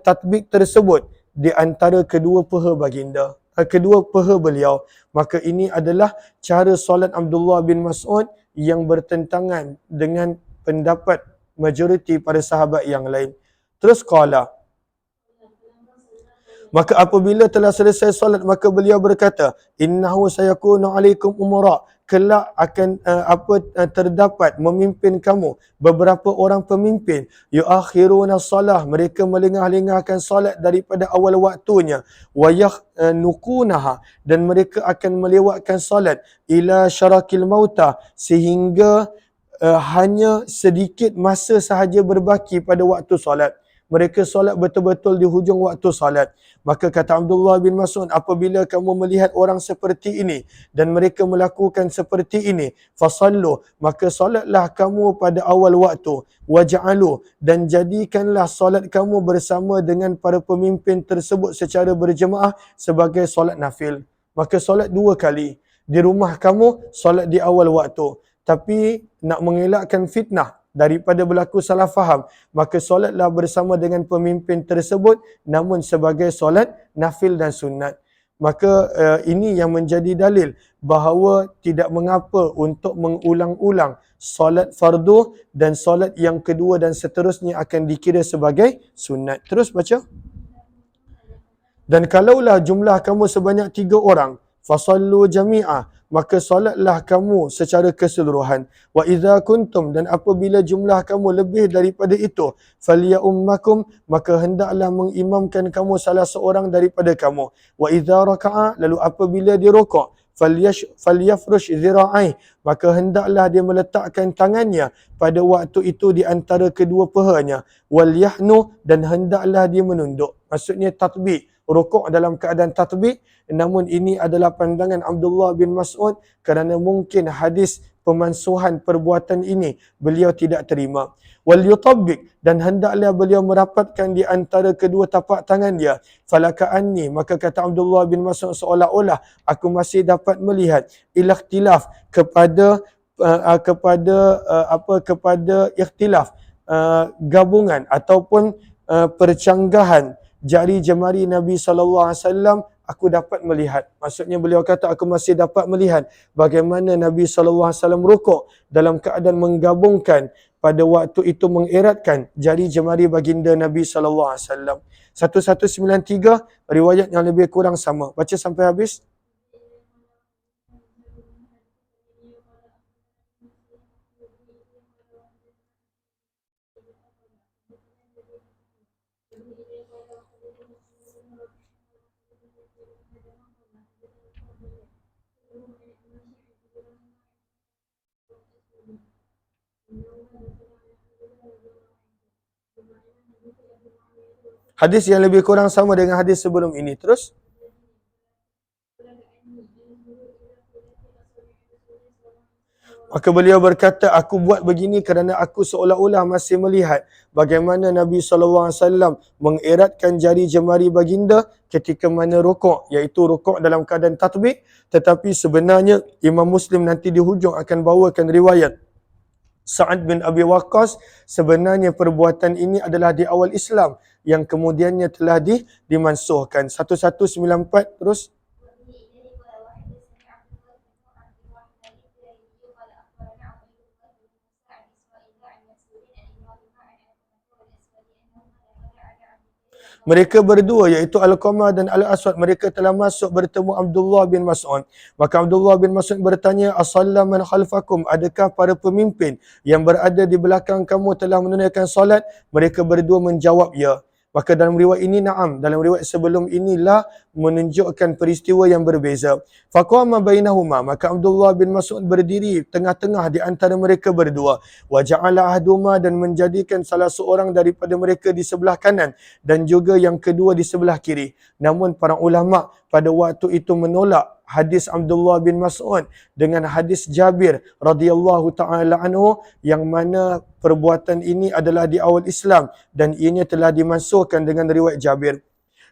tatbik tersebut di antara kedua peha baginda, kedua peha beliau. Maka ini adalah cara solat Abdullah bin Mas'ud yang bertentangan dengan pendapat majoriti para sahabat yang lain. Terus qala, maka apabila telah selesai solat, maka beliau berkata, innahu sayakunu alaikum umara, kelak akan terdapat memimpin kamu beberapa orang pemimpin, yuakhiruna salah, mereka melengah-lengahkan salat daripada awal waktunya, wa yakhnuqunaha, dan mereka akan melewatkan salat ila syarakil mauta, sehingga hanya sedikit masa sahaja berbaki pada waktu salat. Mereka solat betul-betul di hujung waktu salat. Maka kata Abdullah bin Mas'ud, apabila kamu melihat orang seperti ini dan mereka melakukan seperti ini, fasallu, maka solatlah kamu pada awal waktu, waja'alu, dan jadikanlah solat kamu bersama dengan para pemimpin tersebut secara berjemaah sebagai solat nafil. Maka solat 2 kali. Di rumah kamu solat di awal waktu. Tapi nak mengelakkan fitnah daripada berlaku salah faham, maka solatlah bersama dengan pemimpin tersebut namun sebagai solat nafil dan sunat. Maka ini yang menjadi dalil bahawa tidak mengapa untuk mengulang-ulang solat fardu, dan solat yang kedua dan seterusnya akan dikira sebagai sunat. Terus baca. Dan kalaulah jumlah kamu sebanyak 3 orang, fasallu jami'ah, maka solatlah kamu secara keseluruhan. Wa idza kuntum, dan apabila jumlah kamu lebih daripada itu, falyummakum, maka hendaklah mengimamkan kamu salah seorang daripada kamu. Wa idza raka'a, lalu apabila dia rukuk, falyafrush dhira'ai, maka hendaklah dia meletakkan tangannya pada waktu itu di antara kedua pehanya. Wal yahnu, dan hendaklah dia menunduk. Maksudnya tatbik, rukuk dalam keadaan tatbik. Namun ini adalah pandangan Abdullah bin Mas'ud kerana mungkin hadis pemansuhan perbuatan ini beliau tidak terima. Wal yutabbik, dan hendaklah beliau merapatkan di antara kedua tapak tangan dia. Falaka'anni, maka kata Abdullah bin Mas'ud, seolah-olah aku masih dapat melihat ikhtilaf kepada ikhtilaf gabungan ataupun percanggahan jari jemari Nabi SAW, aku dapat melihat. Maksudnya beliau kata aku masih dapat melihat bagaimana Nabi SAW rukuk dalam keadaan menggabungkan pada waktu itu, mengeratkan jari jemari baginda Nabi SAW. 1193 riwayat yang lebih kurang sama. Baca sampai habis. Hadis yang lebih kurang sama dengan hadis sebelum ini. Terus. Maka beliau berkata, aku buat begini kerana aku seolah-olah masih melihat bagaimana Nabi SAW mengeratkan jari jemari baginda ketika mana rukuk, iaitu rukuk dalam keadaan tatbik. Tetapi sebenarnya Imam Muslim nanti di hujung akan bawakan riwayat Sa'ad bin Abi Waqqas, sebenarnya perbuatan ini adalah di awal Islam yang kemudiannya telah dimansuhkan. 1194 terus. Mereka berdua, iaitu Alqamah dan Al-Aswad, mereka telah masuk bertemu Abdullah bin Mas'ud. Maka Abdullah bin Mas'ud bertanya, As-salla man khalfakum, adakah para pemimpin yang berada di belakang kamu telah menunaikan solat? Mereka berdua menjawab ya. Maka dalam riwayat ini na'am, dalam riwayat sebelum inilah, menunjukkan peristiwa yang berbeza. Faqama bainahuma, maka Abdullah bin Mas'ud berdiri tengah-tengah di antara mereka berdua. Wa ja'ala ahduma, dan menjadikan salah seorang daripada mereka di sebelah kanan dan juga yang kedua di sebelah kiri. Namun para ulama pada waktu itu menolak hadis Abdullah bin Mas'ud dengan hadis Jabir radhiyallahu taala anhu, yang mana perbuatan ini adalah di awal Islam dan ianya telah dimansuhkan dengan riwayat Jabir.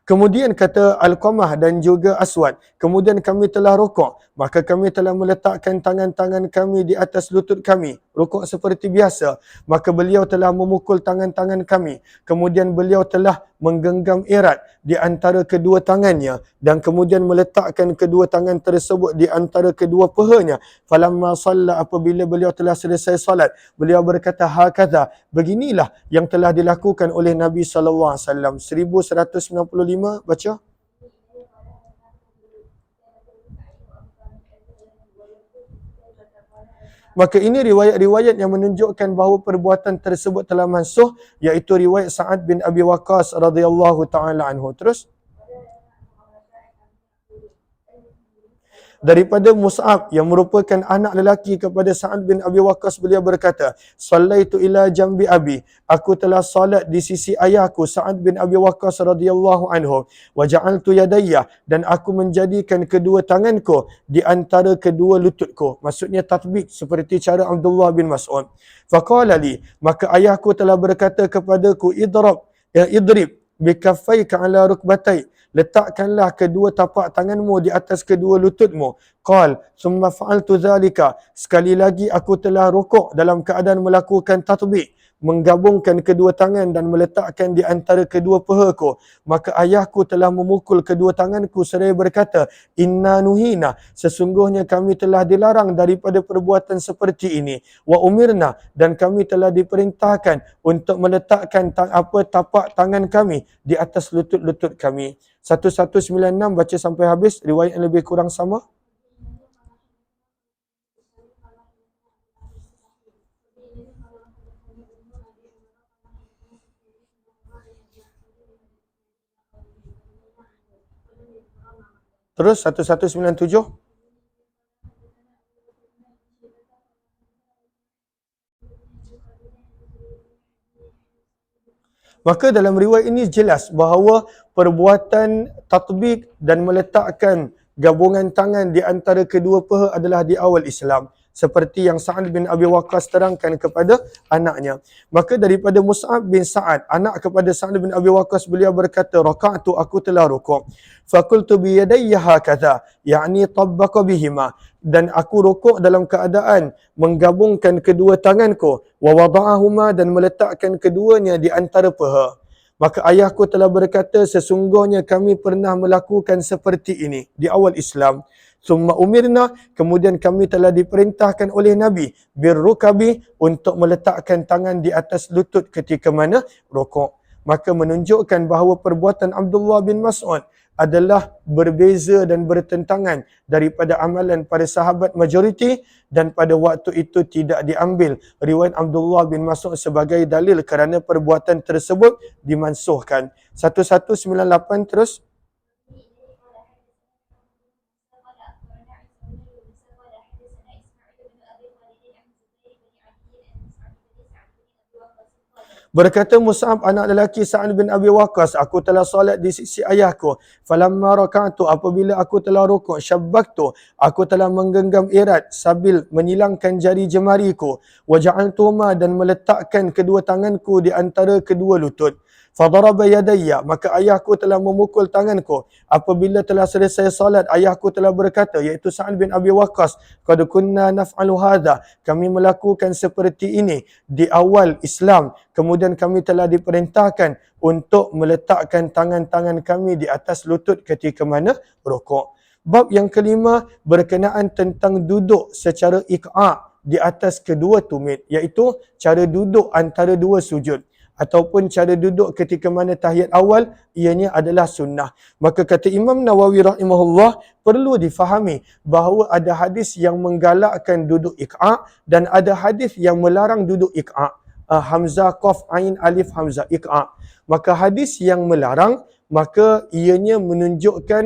Kemudian kata Alqamah dan juga Aswad, kemudian kami telah rukuk, maka kami telah meletakkan tangan-tangan kami di atas lutut kami, rukuk seperti biasa. Maka beliau telah memukul tangan-tangan kami, kemudian beliau telah menggenggam erat di antara kedua tangannya dan kemudian meletakkan kedua tangan tersebut di antara kedua pahanya. Falamma shalla, apabila beliau telah selesai salat, beliau berkata, hakadha, beginilah yang telah dilakukan oleh Nabi sallallahu alaihi wasallam. 1195 baca. Maka ini riwayat-riwayat yang menunjukkan bahawa perbuatan tersebut telah mansuh, iaitu riwayat Sa'ad bin Abi Waqqas radhiyallahu taala anhu. Terus daripada Mus'ab yang merupakan anak lelaki kepada Sa'ad bin Abi Waqqas, beliau berkata, "Sallaitu ila jambi abi." Aku telah salat di sisi ayahku Sa'ad bin Abi Waqqas radhiyallahu anhu. "Wa ja'altu yadayya." Dan aku menjadikan kedua tanganku di antara kedua lututku. Maksudnya tatbik seperti cara Abdullah bin Mas'ud. Faqala li, maka ayahku telah berkata kepadaku, idrib bikaffaika ala rukbatai. Letakkanlah kedua tapak tanganmu di atas kedua lututmu. Qal, summa fa'altu dhalika. Sekali lagi aku telah rukuk dalam keadaan melakukan tatbik, menggabungkan kedua tangan dan meletakkan di antara kedua pahaku. Maka ayahku telah memukul kedua tanganku seraya berkata, inna nuhina, sesungguhnya kami telah dilarang daripada perbuatan seperti ini. Wa umirna, dan kami telah diperintahkan untuk meletakkan tapak tangan kami di atas lutut-lutut kami. 1196 baca sampai habis, riwayat yang lebih kurang sama. Terus 1197. Maka dalam riwayat ini jelas bahawa perbuatan tatbik dan meletakkan gabungan tangan di antara kedua paha adalah di awal Islam, seperti yang Sa'ad bin Abi Waqqas terangkan kepada anaknya. Maka daripada Mus'ab bin Sa'ad, anak kepada Sa'ad bin Abi Waqqas, beliau berkata, raka'tu, aku telah rukuk. Faqultu bi yadayya hakadha, yakni tabbaqa bihima. Dan aku rukuk dalam keadaan menggabungkan kedua tanganku, wa wada'ahuma, dan meletakkan keduanya di antara paha. Maka ayahku telah berkata, sesungguhnya kami pernah melakukan seperti ini di awal Islam. Summa umirna, kemudian kami telah diperintahkan oleh Nabi birrukabi, untuk meletakkan tangan di atas lutut ketika mana rukuk. Maka menunjukkan bahawa perbuatan Abdullah bin Mas'ud adalah berbeza dan bertentangan daripada amalan para sahabat majoriti, dan pada waktu itu tidak diambil riwayat Abdullah bin Mas'ud sebagai dalil kerana perbuatan tersebut dimansuhkan. 1198 terus. Berkata Mus'ab, anak lelaki Sa'ad bin Abi Waqqas, aku telah solat di sisi ayahku. Falamma raka'tu, apabila aku telah rukuk, syabbaktu, aku telah menggenggam erat sambil menyilangkan jari jemariku. Wa ja'altuma, dan meletakkan kedua tanganku di antara kedua lutut. Fadaraba yadayya, maka ayahku telah memukul tanganku. Apabila telah selesai salat, ayahku telah berkata, iaitu Sa'ad bin Abi Waqqas, qad kunna naf'alu hadha, kami melakukan seperti ini di awal Islam. Kemudian kami telah diperintahkan untuk meletakkan tangan-tangan kami di atas lutut ketika mana rukuk. Bab yang kelima berkenaan tentang duduk secara iqa' di atas kedua tumit, iaitu cara duduk antara dua sujud, ataupun cara duduk ketika mana tahiyat awal, ianya adalah sunnah. Maka kata Imam Nawawi rahimahullah, perlu difahami bahawa ada hadis yang menggalakkan duduk iqa' dan ada hadis yang melarang duduk iqa'. Hamzah, qaf, ain, alif, hamzah, iqa'. Maka hadis yang melarang maka ianya menunjukkan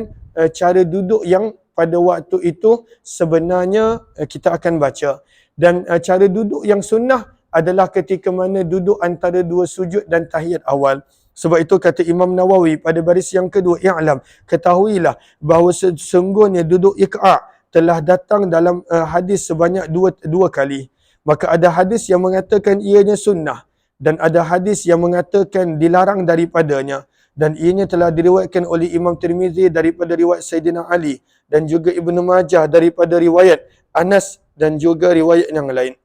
cara duduk yang pada waktu itu sebenarnya kita akan baca. Dan cara duduk yang sunnah adalah ketika mana duduk antara dua sujud dan tahiyat awal. Sebab itu kata Imam Nawawi pada baris yang kedua, i'lam, ketahuilah bahawa sesungguhnya duduk iqa' telah datang dalam hadis sebanyak dua kali. Maka ada hadis yang mengatakan ianya sunnah dan ada hadis yang mengatakan dilarang daripadanya. Dan ianya telah diriwayatkan oleh Imam Tirmizi daripada riwayat Sayyidina Ali dan juga Ibnu Majah daripada riwayat Anas dan juga riwayat yang lain.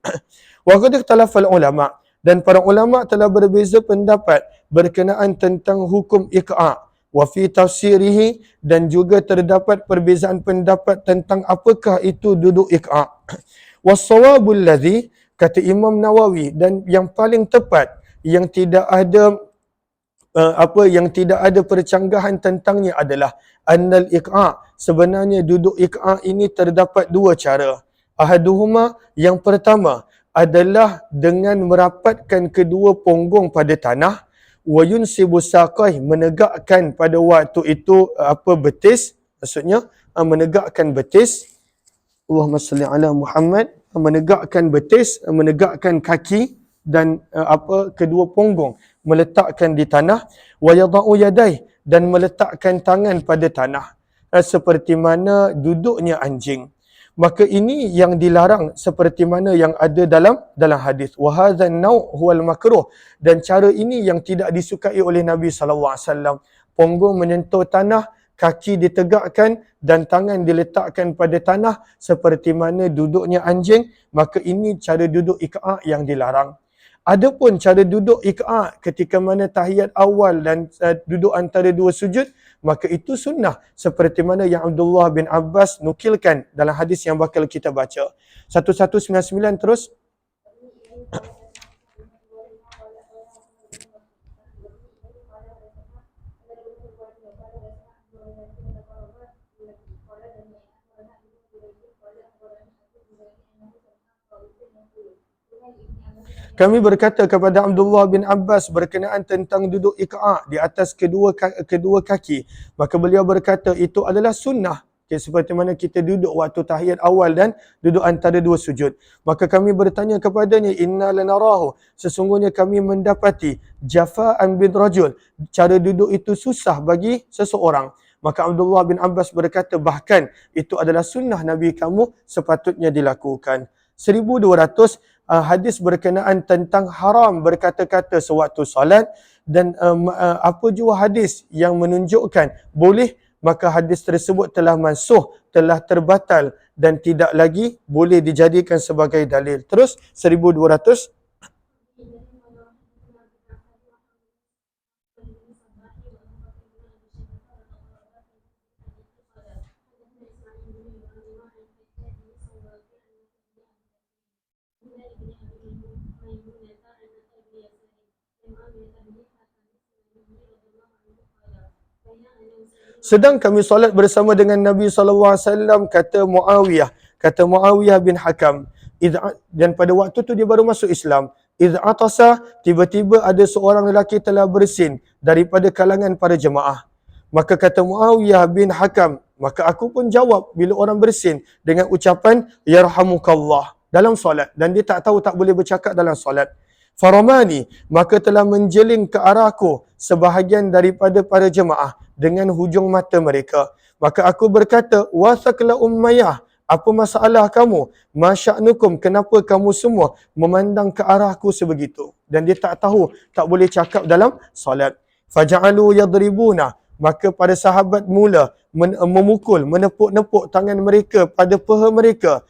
Wa qad ikhtalafa ulama, dan para ulama telah berbeza pendapat berkenaan tentang hukum iqa'. Wa fi tafsirihi, dan juga terdapat perbezaan pendapat tentang apakah itu duduk iqa'. Was-sawabul ladzi, kata Imam Nawawi, dan yang paling tepat yang tidak ada yang tidak ada percanggahan tentangnya adalah annal iqa', sebenarnya duduk iqa' ini terdapat dua cara. Ahaduhuma, yang pertama adalah dengan merapatkan kedua punggung pada tanah, wa yunsibu saqai, menegakkan pada waktu itu betis, maksudnya menegakkan betis. Allahumma salli ala Muhammad, menegakkan betis, menegakkan kaki dan kedua punggung meletakkan di tanah, wa yada'u yadai, dan meletakkan tangan pada tanah, seperti mana duduknya anjing. Maka ini yang dilarang seperti mana yang ada dalam hadis. Wa hadzal nau' huwal makruh, dan cara ini yang tidak disukai oleh Nabi sallallahu alaihi wasallam. Punggung menyentuh tanah, kaki ditegakkan dan tangan diletakkan pada tanah seperti mana duduknya anjing, maka ini cara duduk iqa' yang dilarang. Adapun cara duduk iqa' ketika mana tahiyat awal dan duduk antara dua sujud, maka itu sunnah seperti mana yang Abdullah bin Abbas nukilkan dalam hadis yang bakal kita baca. 1199 terus. Kami berkata kepada Abdullah bin Abbas berkenaan tentang duduk iqa' di atas kedua kaki. Maka beliau berkata itu adalah sunnah. Okay, seperti mana kita duduk waktu tahiyat awal dan duduk antara dua sujud. Maka kami bertanya kepadanya, inna lanarahu, sesungguhnya kami mendapati jafa'an bin rajul, cara duduk itu susah bagi seseorang. Maka Abdullah bin Abbas berkata bahkan itu adalah sunnah Nabi kamu sepatutnya dilakukan. 1200 hadis berkenaan tentang haram berkata-kata sewaktu solat, dan apa jua hadis yang menunjukkan boleh, maka hadis tersebut telah mansuh, telah terbatal dan tidak lagi boleh dijadikan sebagai dalil. Terus 1200. Sedang kami solat bersama dengan Nabi SAW, kata Muawiyah bin Hakam, dan pada waktu tu dia baru masuk Islam. Idh atasa, tiba-tiba ada seorang lelaki telah bersin daripada kalangan para jemaah. Maka kata Muawiyah bin Hakam, maka aku pun jawab bila orang bersin dengan ucapan yarhamukallah dalam solat, dan dia tak tahu tak boleh bercakap dalam solat. Faramani, maka telah menjeling ke arahku sebahagian daripada para jemaah dengan hujung mata mereka. Maka aku berkata, wasakla Umayyah, apa masalah kamu? Masya'nukum, kenapa kamu semua memandang ke arahku sebegitu? Dan dia tak tahu, tak boleh cakap dalam solat. Faja'alu yadribuna, maka para sahabat mula memukul, menepuk-nepuk tangan mereka pada paha mereka,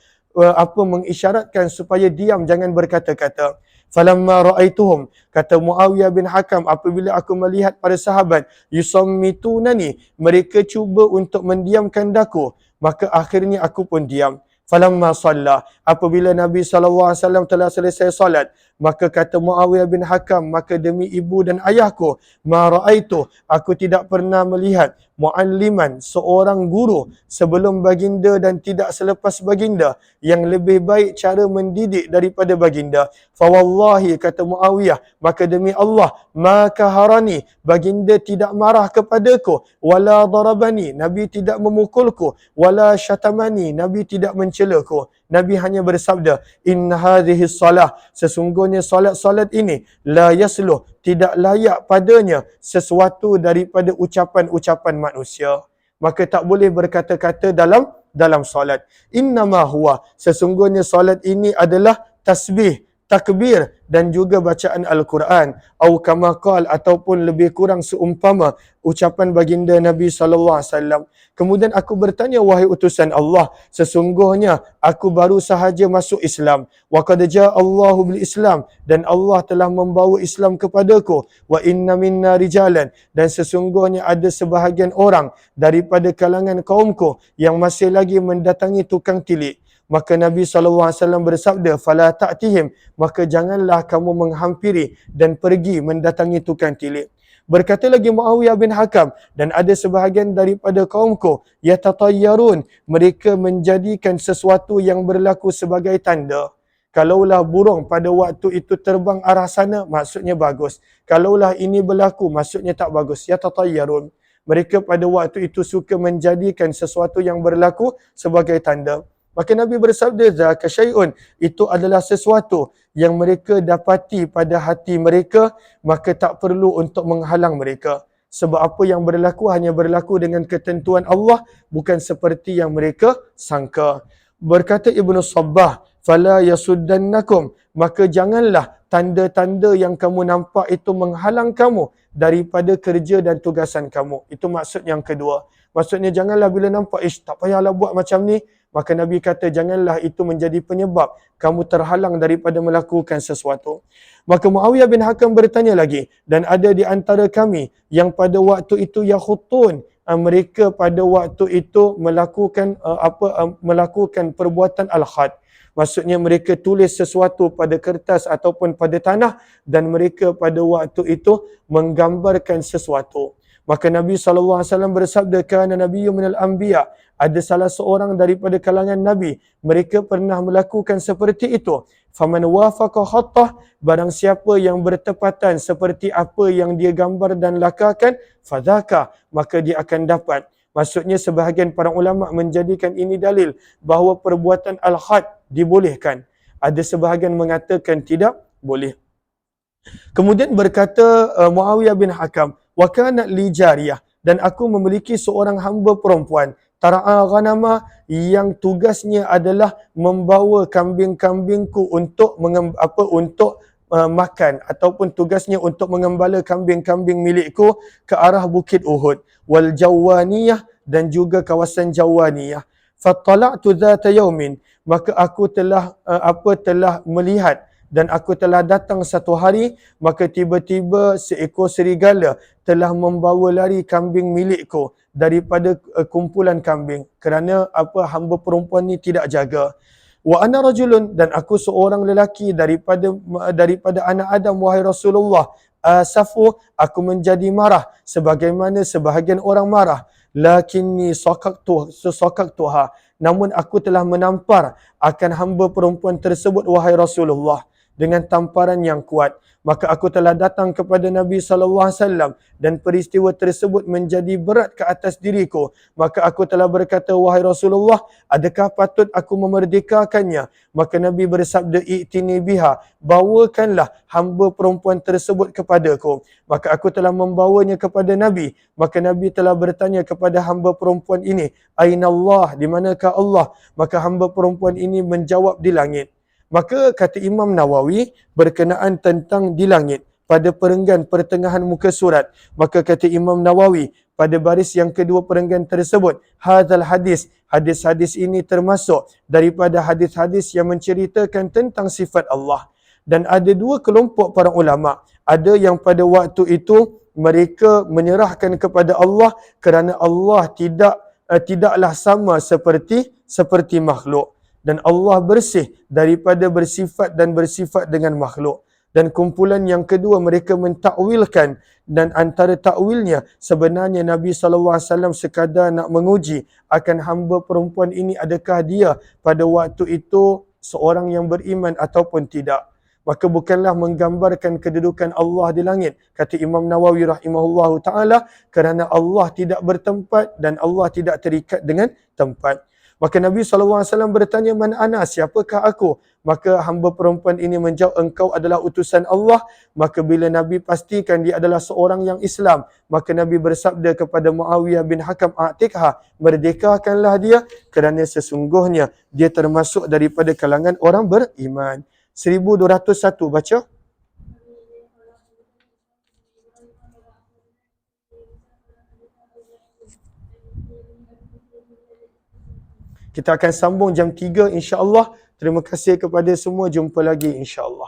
mengisyaratkan supaya diam, jangan berkata-kata. Falamma ra'aituhum, kata Muawiyah bin Hakam, apabila aku melihat para sahabat yusammitunani, mereka cuba untuk mendiamkan daku, maka akhirnya aku pun diam. Falamma shalla, apabila Nabi SAW telah selesai salat, maka kata Muawiyah bin Hakam, maka demi ibu dan ayahku, ma ra'aitu, aku tidak pernah melihat mualliman, seorang guru sebelum baginda dan tidak selepas baginda yang lebih baik cara mendidik daripada baginda. Fawallahi, kata Muawiyah, maka demi Allah, maka harani, baginda tidak marah kepadaku, wala darabani, Nabi tidak memukulku, wala syatamani, Nabi tidak mencelaku. Nabi hanya bersabda, in hadhihi salah, sesungguhnya salat ini la yasluh, tidak layak padanya sesuatu daripada ucapan-ucapan manusia. Maka tak boleh berkata-kata dalam solat. Innama huwa, sesungguhnya solat ini adalah tasbih, takbir dan juga bacaan Al-Quran. Atau kama qal, ataupun lebih kurang seumpama ucapan baginda Nabi SAW. Kemudian aku bertanya, wahai utusan Allah, sesungguhnya aku baru sahaja masuk Islam. Wa qad jaa Allahu bil Islam, dan Allah telah membawa Islam kepadaku. Wa inna minna rijalan, dan sesungguhnya ada sebahagian orang daripada kalangan kaumku yang masih lagi mendatangi tukang tilik. Maka Nabi SAW bersabda, fala ta'tihim, maka janganlah kamu menghampiri dan pergi mendatangi tukang tilik. Berkata lagi Muawiyah bin Hakam, dan ada sebahagian daripada kaumku yatatayyarun, mereka menjadikan sesuatu yang berlaku sebagai tanda. Kalaulah burung pada waktu itu terbang arah sana, maksudnya bagus. Kalaulah ini berlaku, maksudnya tak bagus. Yatatayyarun. Mereka pada waktu itu suka menjadikan sesuatu yang berlaku sebagai tanda. Maka Nabi bersabda, zaka syai'un, itu adalah sesuatu yang mereka dapati pada hati mereka, maka tak perlu untuk menghalang mereka. Sebab apa yang berlaku hanya berlaku dengan ketentuan Allah, bukan seperti yang mereka sangka. Berkata Ibnu Sabbah, fala yasuddannakum, maka janganlah tanda-tanda yang kamu nampak itu menghalang kamu daripada kerja dan tugasan kamu. Itu maksud yang kedua. Maksudnya janganlah bila nampak, tak payahlah buat macam ni. Maka Nabi kata, janganlah itu menjadi penyebab kamu terhalang daripada melakukan sesuatu. Maka Muawiyah bin Hakam bertanya lagi, dan ada di antara kami yang pada waktu itu yakhutun, mereka pada waktu itu melakukan perbuatan al-khat. Maksudnya mereka tulis sesuatu pada kertas ataupun pada tanah, dan mereka pada waktu itu menggambarkan sesuatu. Maka Nabi SAW bersabda, kana nabiyyu minal anbiya, ada salah seorang daripada kalangan Nabi, mereka pernah melakukan seperti itu. Faman wafaqa khattah, barang siapa yang bertepatan seperti apa yang dia gambar dan lakarkan, fadhaka, maka dia akan dapat. Maksudnya sebahagian para ulama menjadikan ini dalil bahawa perbuatan al-khat dibolehkan. Ada sebahagian mengatakan tidak boleh. Kemudian berkata Muawiyah bin Hakam, wa kana li jariyah, dan aku memiliki seorang hamba perempuan, tara'a ghanama, yang tugasnya adalah membawa kambing-kambingku untuk makan, ataupun tugasnya untuk mengembala kambing-kambing milikku ke arah Bukit Uhud, wal Jawaniyah, dan juga kawasan Jawaniyah. Fattala'tu dhata yaumin, maka aku telah melihat, dan aku telah datang satu hari, maka tiba-tiba seekor serigala telah membawa lari kambing milikku daripada kumpulan kambing, kerana hamba perempuan ni tidak jaga. Wa ana rajulun, dan aku seorang lelaki daripada anak Adam, wahai Rasulullah. Asafu, aku menjadi marah sebagaimana sebahagian orang marah. Lakinni saqaqtuha, namun aku telah menampar akan hamba perempuan tersebut, wahai Rasulullah, dengan tamparan yang kuat. Maka aku telah datang kepada Nabi SAW, dan peristiwa tersebut menjadi berat ke atas diriku. Maka aku telah berkata, wahai Rasulullah, adakah patut aku memerdekakannya? Maka Nabi bersabda, i'tini biha, bawakanlah hamba perempuan tersebut kepadaku. Maka aku telah membawanya kepada Nabi. Maka Nabi telah bertanya kepada hamba perempuan ini, Aina Allah, di manakah Allah? Maka hamba perempuan ini menjawab, di langit. Maka kata Imam Nawawi berkenaan tentang di langit pada perenggan pertengahan muka surat, maka kata Imam Nawawi pada baris yang kedua perenggan tersebut, hadzal hadis, hadis-hadis ini termasuk daripada hadis-hadis yang menceritakan tentang sifat Allah. Dan ada dua kelompok para ulama, ada yang pada waktu itu mereka menyerahkan kepada Allah kerana Allah tidaklah sama seperti makhluk, dan Allah bersih daripada bersifat dan bersifat dengan makhluk. Dan kumpulan yang kedua, mereka mentakwilkan, dan antara takwilnya sebenarnya Nabi SAW sekadar nak menguji akan hamba perempuan ini, adakah dia pada waktu itu seorang yang beriman ataupun tidak. Maka bukanlah menggambarkan kedudukan Allah di langit, kata Imam Nawawi rahimahullahu ta'ala, kerana Allah tidak bertempat dan Allah tidak terikat dengan tempat. Maka Nabi SAW bertanya, man ana, siapakah aku? Maka hamba perempuan ini menjawab, engkau adalah utusan Allah. Maka bila Nabi pastikan dia adalah seorang yang Islam, maka Nabi bersabda kepada Muawiyah bin Hakam, a'tikha, merdekakanlah dia, kerana sesungguhnya dia termasuk daripada kalangan orang beriman. 1201 baca. Kita akan sambung jam 3 insya-Allah. Terima kasih kepada semua, jumpa lagi insya-Allah.